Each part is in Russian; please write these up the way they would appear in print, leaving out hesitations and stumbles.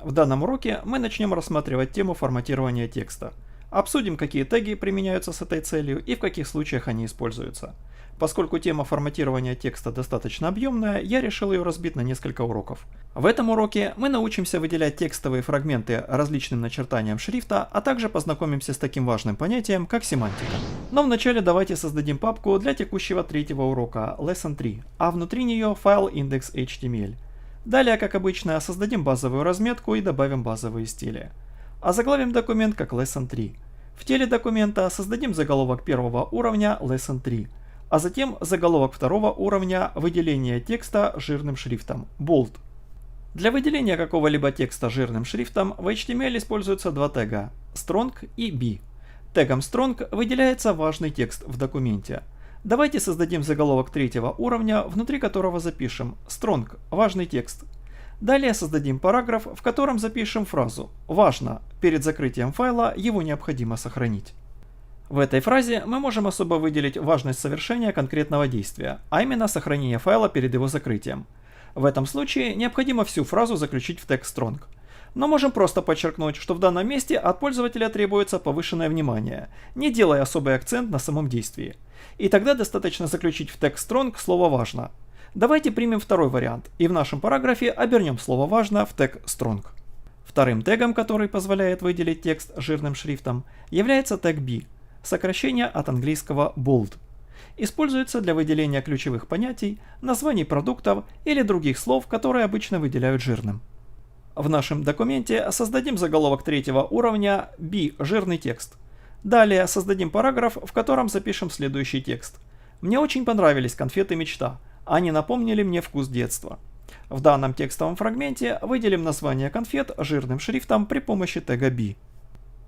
В данном уроке мы начнем рассматривать тему форматирования текста. Обсудим, какие теги применяются с этой целью и в каких случаях они используются. Поскольку тема форматирования текста достаточно объемная, я решил ее разбить на несколько уроков. В этом уроке мы научимся выделять текстовые фрагменты различным начертаниям шрифта, а также познакомимся с таким важным понятием, как семантика. Но вначале давайте создадим папку для текущего третьего урока Lesson 3, а внутри нее файл index.html. Далее, как обычно, создадим базовую разметку и добавим базовые стили. Озаглавим документ как Lesson 3. В теле документа создадим заголовок первого уровня Lesson 3, а затем заголовок второго уровня выделение текста жирным шрифтом Bold. Для выделения какого-либо текста жирным шрифтом в HTML используются два тега Strong и B. Тегом Strong выделяется важный текст в документе. Давайте создадим заголовок третьего уровня, внутри которого запишем Strong – важный текст. Далее создадим параграф, в котором запишем фразу «Важно, перед закрытием файла его необходимо сохранить». В этой фразе мы можем особо выделить важность совершения конкретного действия, а именно сохранение файла перед его закрытием. В этом случае необходимо всю фразу заключить в тег Strong. Но можем просто подчеркнуть, что в данном месте от пользователя требуется повышенное внимание, не делая особый акцент на самом действии. И тогда достаточно заключить в тег Strong слово «важно». Давайте примем второй вариант и в нашем параграфе обернем слово «важно» в тег Strong. Вторым тегом, который позволяет выделить текст жирным шрифтом, является тег B, сокращение от английского bold. Используется для выделения ключевых понятий, названий продуктов или других слов, которые обычно выделяют жирным. В нашем документе создадим заголовок третьего уровня B – жирный текст. Далее создадим параграф, в котором запишем следующий текст. Мне очень понравились конфеты «Мечта». Они напомнили мне вкус детства. В данном текстовом фрагменте выделим название конфет жирным шрифтом при помощи тега B.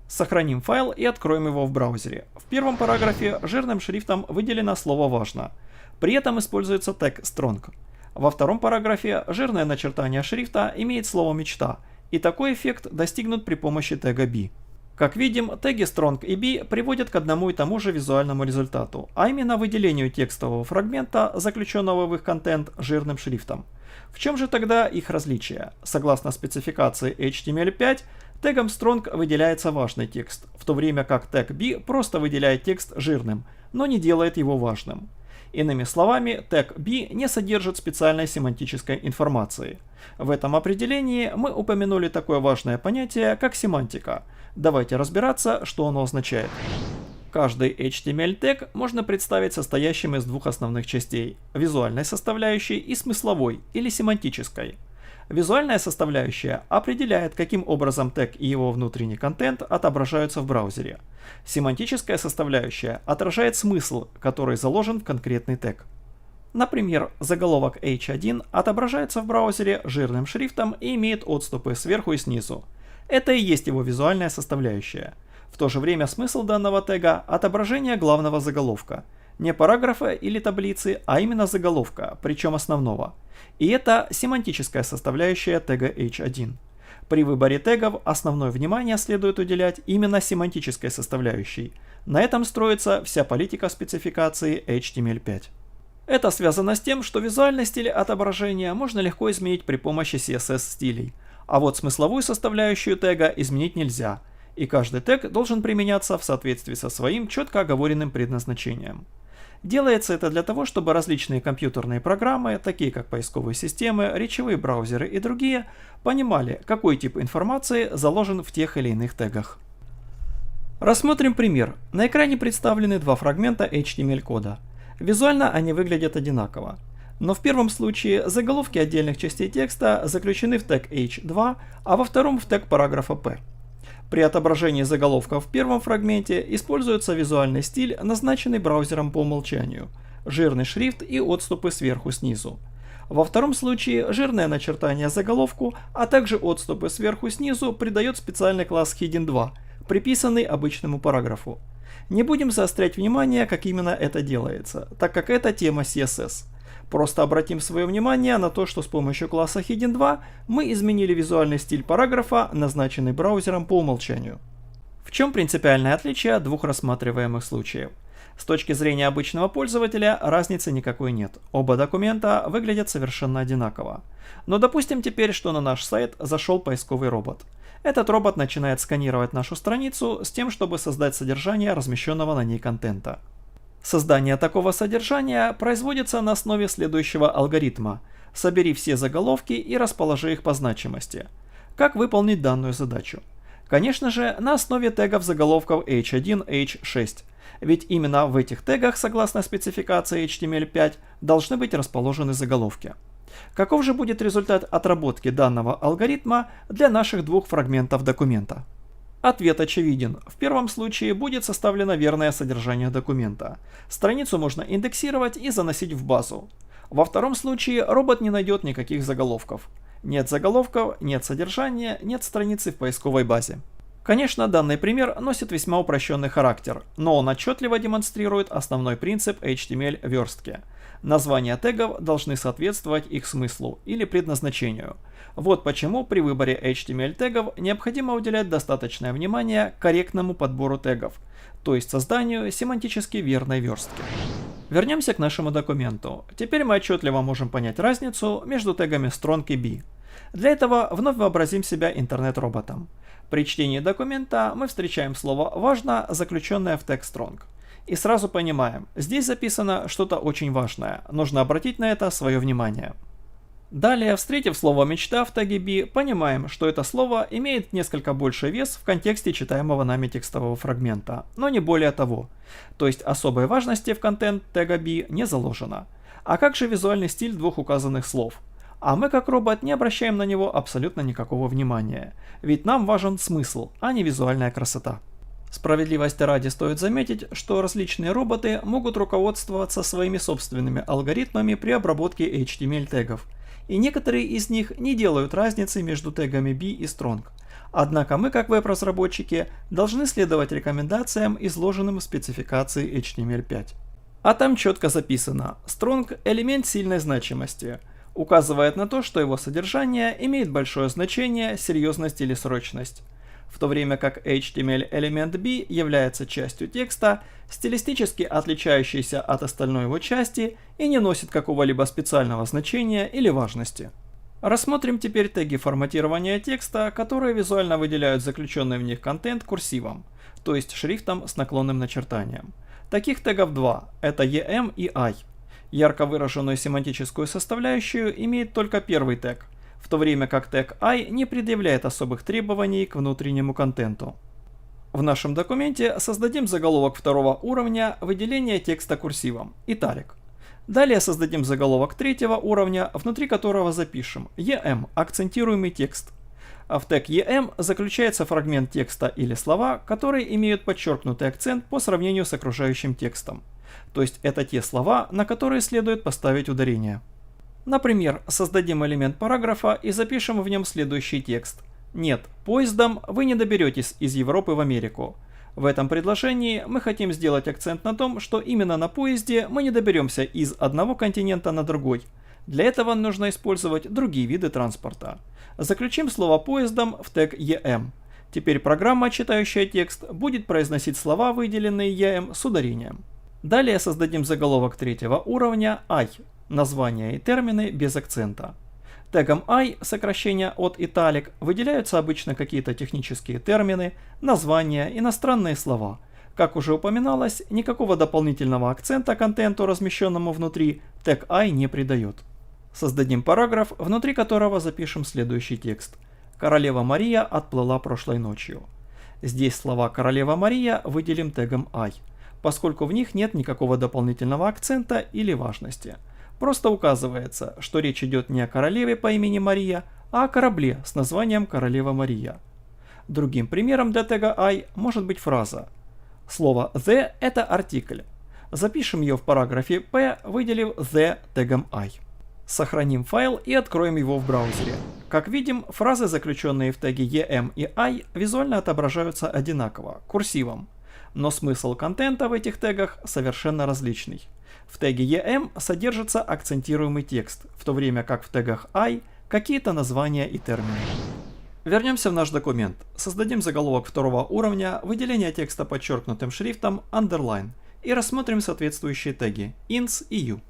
Сохраним файл и откроем его в браузере. В первом параграфе жирным шрифтом выделено слово «важно». При этом используется тег Strong. Во втором параграфе жирное начертание шрифта имеет слово «мечта», и такой эффект достигнут при помощи тега B. Как видим, теги Strong и B приводят к одному и тому же визуальному результату, а именно выделению текстового фрагмента, заключенного в их контент, жирным шрифтом. В чем же тогда их различие? Согласно спецификации HTML5, тегом Strong выделяется важный текст, в то время как тег B просто выделяет текст жирным, но не делает его важным. Иными словами, тег B не содержит специальной семантической информации. В этом определении мы упомянули такое важное понятие, как семантика. Давайте разбираться, что оно означает. Каждый HTML тег можно представить состоящим из двух основных частей – визуальной составляющей и смысловой или семантической. Визуальная составляющая определяет, каким образом тег и его внутренний контент отображаются в браузере. Семантическая составляющая отражает смысл, который заложен в конкретный тег. Например, заголовок H1 отображается в браузере жирным шрифтом и имеет отступы сверху и снизу. Это и есть его визуальная составляющая. В то же время смысл данного тега – отображение главного заголовка. Не параграфа или таблицы, а именно заголовка, причем основного. И это семантическая составляющая тега H1. При выборе тегов основное внимание следует уделять именно семантической составляющей. На этом строится вся политика спецификации HTML5. Это связано с тем, что визуальный стиль отображения можно легко изменить при помощи CSS-стилей, а вот смысловую составляющую тега изменить нельзя, и каждый тег должен применяться в соответствии со своим четко оговоренным предназначением. Делается это для того, чтобы различные компьютерные программы, такие как поисковые системы, речевые браузеры и другие, понимали, какой тип информации заложен в тех или иных тегах. Рассмотрим пример. На экране представлены два фрагмента HTML-кода. Визуально они выглядят одинаково. Но в первом случае заголовки отдельных частей текста заключены в тег H2, а во втором в тег параграфа P. При отображении заголовка в первом фрагменте используется визуальный стиль, назначенный браузером по умолчанию, жирный шрифт и отступы сверху-снизу. Во втором случае жирное начертание заголовку, а также отступы сверху-снизу придает специальный класс Hidden2, приписанный обычному параграфу. Не будем заострять внимание, как именно это делается, так как это тема CSS. Просто обратим свое внимание на то, что с помощью класса Hidden2 мы изменили визуальный стиль параграфа, назначенный браузером по умолчанию. В чем принципиальное отличие двух рассматриваемых случаев? С точки зрения обычного пользователя разницы никакой нет, оба документа выглядят совершенно одинаково. Но допустим теперь, что на наш сайт зашел поисковый робот. Этот робот начинает сканировать нашу страницу с тем, чтобы создать содержание размещенного на ней контента. Создание такого содержания производится на основе следующего алгоритма. Собери все заголовки и расположи их по значимости. Как выполнить данную задачу? Конечно же, на основе тегов заголовков h1, h6. Ведь именно в этих тегах, согласно спецификации HTML5, должны быть расположены заголовки. Каков же будет результат отработки данного алгоритма для наших двух фрагментов документа? Ответ очевиден. В первом случае будет составлено верное содержание документа. Страницу можно индексировать и заносить в базу. Во втором случае робот не найдет никаких заголовков. Нет заголовков, нет содержания, нет страницы в поисковой базе. Конечно, данный пример носит весьма упрощенный характер, но он отчетливо демонстрирует основной принцип HTML-верстки. Названия тегов должны соответствовать их смыслу или предназначению. Вот почему при выборе HTML тегов необходимо уделять достаточное внимание корректному подбору тегов, то есть созданию семантически верной верстки. Вернемся к нашему документу. Теперь мы отчетливо можем понять разницу между тегами strong и b. Для этого вновь вообразим себя интернет-роботом. При чтении документа мы встречаем слово «важно», заключенное в тег strong. И сразу понимаем, здесь записано что-то очень важное, нужно обратить на это свое внимание. Далее, встретив слово «мечта» в теге b, понимаем, что это слово имеет несколько больший вес в контексте читаемого нами текстового фрагмента, но не более того. То есть особой важности в контент тега b не заложено. А как же визуальный стиль двух указанных слов? А мы как робот не обращаем на него абсолютно никакого внимания, ведь нам важен смысл, а не визуальная красота. Справедливости ради стоит заметить, что различные роботы могут руководствоваться своими собственными алгоритмами при обработке HTML тегов, и некоторые из них не делают разницы между тегами b и strong. Однако мы, как веб-разработчики, должны следовать рекомендациям, изложенным в спецификации HTML5. А там четко записано: strong – элемент сильной значимости, указывает на то, что его содержание имеет большое значение, серьезность или срочность. В то время как HTML-элемент b является частью текста, стилистически отличающейся от остальной его части и не носит какого-либо специального значения или важности. Рассмотрим теперь теги форматирования текста, которые визуально выделяют заключенный в них контент курсивом, то есть шрифтом с наклонным начертанием. Таких тегов два – это EM и I. Ярко выраженную семантическую составляющую имеет только первый тег, в то время как тег I не предъявляет особых требований к внутреннему контенту. В нашем документе создадим заголовок второго уровня выделения текста курсивом, италик. Далее создадим заголовок третьего уровня, внутри которого запишем EM, акцентируемый текст. А в тег EM заключается фрагмент текста или слова, которые имеют подчеркнутый акцент по сравнению с окружающим текстом. То есть это те слова, на которые следует поставить ударение. Например, создадим элемент параграфа и запишем в нем следующий текст. Нет, поездом вы не доберетесь из Европы в Америку. В этом предложении мы хотим сделать акцент на том, что именно на поезде мы не доберемся из одного континента на другой. Для этого нужно использовать другие виды транспорта. Заключим слово поездом в тег EM. Теперь программа, читающая текст, будет произносить слова, выделенные EM, с ударением. Далее создадим заголовок третьего уровня I, названия и термины без акцента. Тегом I, сокращение от italic, выделяются обычно какие-то технические термины, названия, иностранные слова. Как уже упоминалось, никакого дополнительного акцента контенту, размещенному внутри, тег I не придает. Создадим параграф, внутри которого запишем следующий текст. Королева Мария отплыла прошлой ночью. Здесь слова «Королева Мария» выделим тегом I, поскольку в них нет никакого дополнительного акцента или важности. Просто указывается, что речь идет не о королеве по имени Мария, а о корабле с названием «Королева Мария». Другим примером для тега I может быть фраза. Слово «the» – это артикль. Запишем ее в параграфе P, выделив «the» тегом I. Сохраним файл и откроем его в браузере. Как видим, фразы, заключенные в теге EM и I, визуально отображаются одинаково, курсивом. Но смысл контента в этих тегах совершенно различный. В теге EM содержится акцентируемый текст, в то время как в тегах I какие-то названия и термины. Вернемся в наш документ. Создадим заголовок второго уровня выделения текста подчеркнутым шрифтом underline и рассмотрим соответствующие теги ins и u.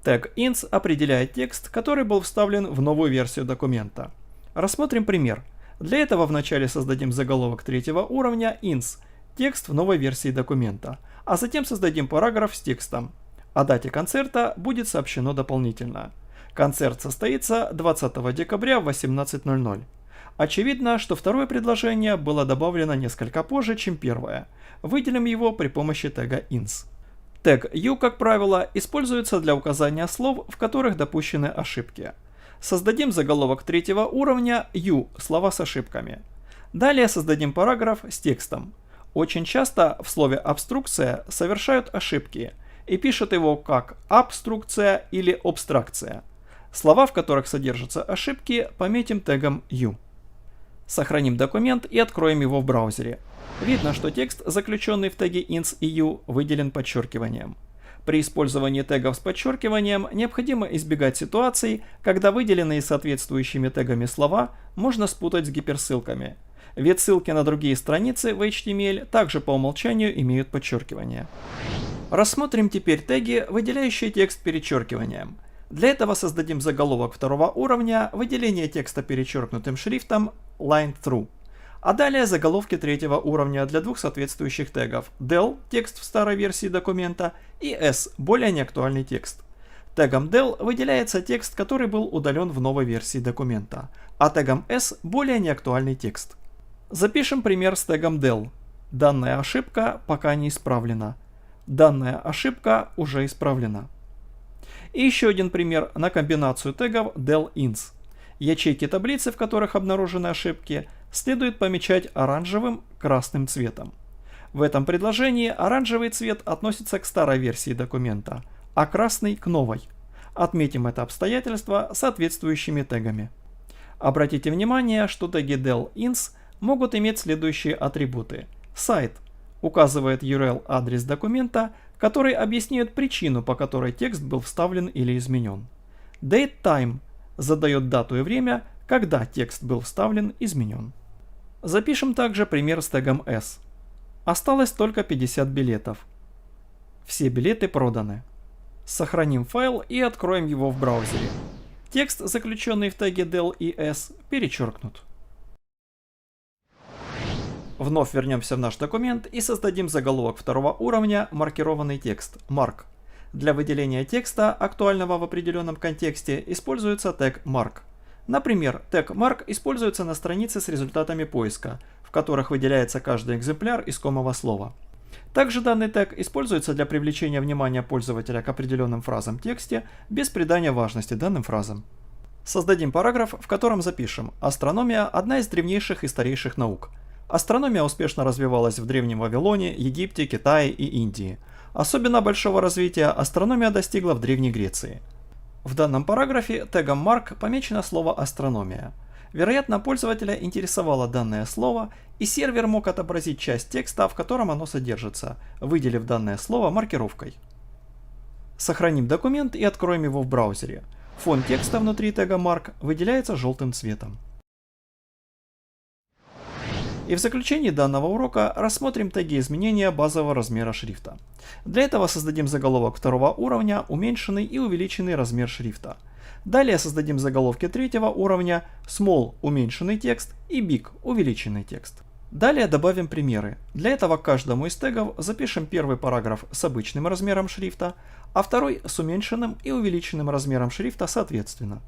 Тег ins определяет текст, который был вставлен в новую версию документа. Рассмотрим пример. Для этого вначале создадим заголовок третьего уровня ins, текст в новой версии документа, а затем создадим параграф с текстом. О дате концерта будет сообщено дополнительно. Концерт состоится 20 декабря в 18:00. Очевидно, что второе предложение было добавлено несколько позже, чем первое. Выделим его при помощи тега ins. Тег u, как правило, используется для указания слов, в которых допущены ошибки. Создадим заголовок третьего уровня u, слова с ошибками. Далее создадим параграф с текстом. Очень часто в слове обструкция совершают ошибки и пишут его как абструкция или абстракция. Слова, в которых содержатся ошибки, пометим тегом u. Сохраним документ и откроем его в браузере. Видно, что текст, заключенный в теге ins и u, выделен подчеркиванием. При использовании тегов с подчеркиванием необходимо избегать ситуаций, когда выделенные соответствующими тегами слова можно спутать с гиперссылками. Ведь ссылки на другие страницы в HTML также по умолчанию имеют подчеркивание. Рассмотрим теперь теги, выделяющие текст перечеркиванием. Для этого создадим заголовок второго уровня, выделение текста перечеркнутым шрифтом line through. А далее заголовки третьего уровня для двух соответствующих тегов del, текст в старой версии документа, и s, более неактуальный текст. Тегом del выделяется текст, который был удален в новой версии документа, а тегом s более неактуальный текст. Запишем пример с тегом del. Данная ошибка пока не исправлена. Данная ошибка уже исправлена. И еще один пример на комбинацию тегов del ins. Ячейки таблицы, в которых обнаружены ошибки, следует помечать оранжевым, красным цветом. В этом предложении оранжевый цвет относится к старой версии документа, а красный к новой. Отметим это обстоятельство соответствующими тегами. Обратите внимание, что теги del ins могут иметь следующие атрибуты. Сайт указывает URL-адрес документа, который объясняет причину, по которой текст был вставлен или изменен. DateTime задает дату и время, когда текст был вставлен, изменен. Запишем также пример с тегом S. Осталось только 50 билетов. Все билеты проданы. Сохраним файл и откроем его в браузере. Текст, заключенный в теге del и s, перечеркнут. Вновь вернемся в наш документ и создадим заголовок второго уровня, маркированный текст mark. Для выделения текста, актуального в определенном контексте, используется тег mark. Например, тег mark используется на странице с результатами поиска, в которых выделяется каждый экземпляр искомого слова. Также данный тег используется для привлечения внимания пользователя к определенным фразам в тексте без придания важности данным фразам. Создадим параграф, в котором запишем: астрономия – одна из древнейших и старейших наук. Астрономия успешно развивалась в Древнем Вавилоне, Египте, Китае и Индии. Особенно большого развития астрономия достигла в Древней Греции. В данном параграфе тегом mark помечено слово астрономия. Вероятно, пользователя интересовало данное слово, и сервер мог отобразить часть текста, в котором оно содержится, выделив данное слово маркировкой. Сохраним документ и откроем его в браузере. Фон текста внутри тега mark выделяется желтым цветом. И в заключении данного урока рассмотрим теги изменения базового размера шрифта. Для этого создадим заголовок второго уровня, уменьшенный и увеличенный размер шрифта. Далее создадим заголовки третьего уровня, small – уменьшенный текст и big – увеличенный текст. Далее добавим примеры. Для этого к каждому из тегов запишем первый параграф с обычным размером шрифта, а второй с уменьшенным и увеличенным размером шрифта соответственно.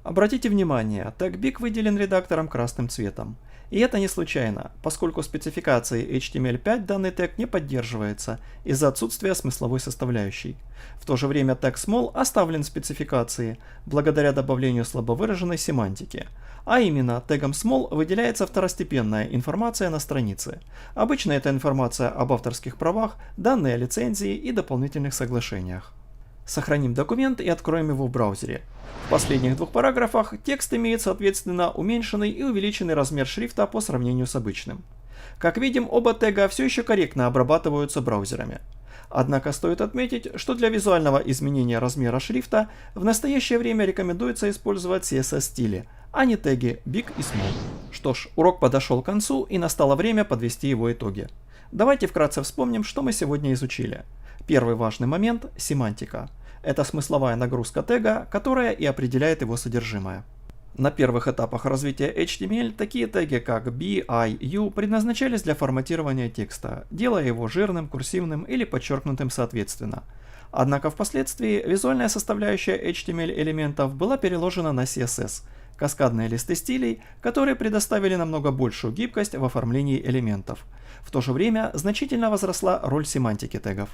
Обратите внимание, тег big выделен редактором красным цветом. И это не случайно, поскольку спецификацией HTML5 данный тег не поддерживается из-за отсутствия смысловой составляющей. В то же время тег small оставлен в спецификации благодаря добавлению слабо выраженной семантики. А именно, тегом small выделяется второстепенная информация на странице. Обычно это информация об авторских правах, данные о лицензии и дополнительных соглашениях. Сохраним документ и откроем его в браузере. В последних двух параграфах текст имеет соответственно уменьшенный и увеличенный размер шрифта по сравнению с обычным. Как видим, оба тега все еще корректно обрабатываются браузерами. Однако стоит отметить, что для визуального изменения размера шрифта в настоящее время рекомендуется использовать CSS-стили, а не теги big и small. Что ж, урок подошел к концу и настало время подвести его итоги. Давайте вкратце вспомним, что мы сегодня изучили. Первый важный момент – семантика. Это смысловая нагрузка тега, которая и определяет его содержимое. На первых этапах развития HTML такие теги как b, I, u предназначались для форматирования текста, делая его жирным, курсивным или подчеркнутым соответственно. Однако впоследствии визуальная составляющая HTML элементов была переложена на CSS – каскадные листы стилей, которые предоставили намного большую гибкость в оформлении элементов. В то же время значительно возросла роль семантики тегов.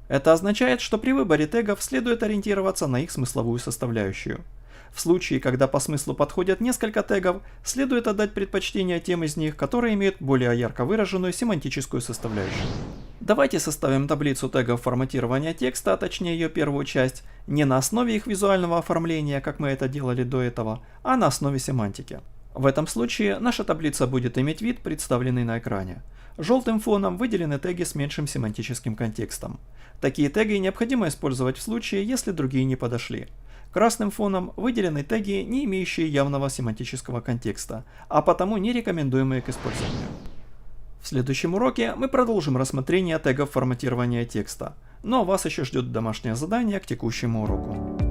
Это означает, что при выборе тегов следует ориентироваться на их смысловую составляющую. В случае, когда по смыслу подходят несколько тегов, следует отдать предпочтение тем из них, которые имеют более ярко выраженную семантическую составляющую. Давайте составим таблицу тегов форматирования текста, а точнее ее первую часть, не на основе их визуального оформления, как мы это делали до этого, а на основе семантики. В этом случае наша таблица будет иметь вид, представленный на экране. Желтым фоном выделены теги с меньшим семантическим контекстом. Такие теги необходимо использовать в случае, если другие не подошли. Красным фоном выделены теги, не имеющие явного семантического контекста, а потому не рекомендуемые к использованию. В следующем уроке мы продолжим рассмотрение тегов форматирования текста, но вас еще ждет домашнее задание к текущему уроку.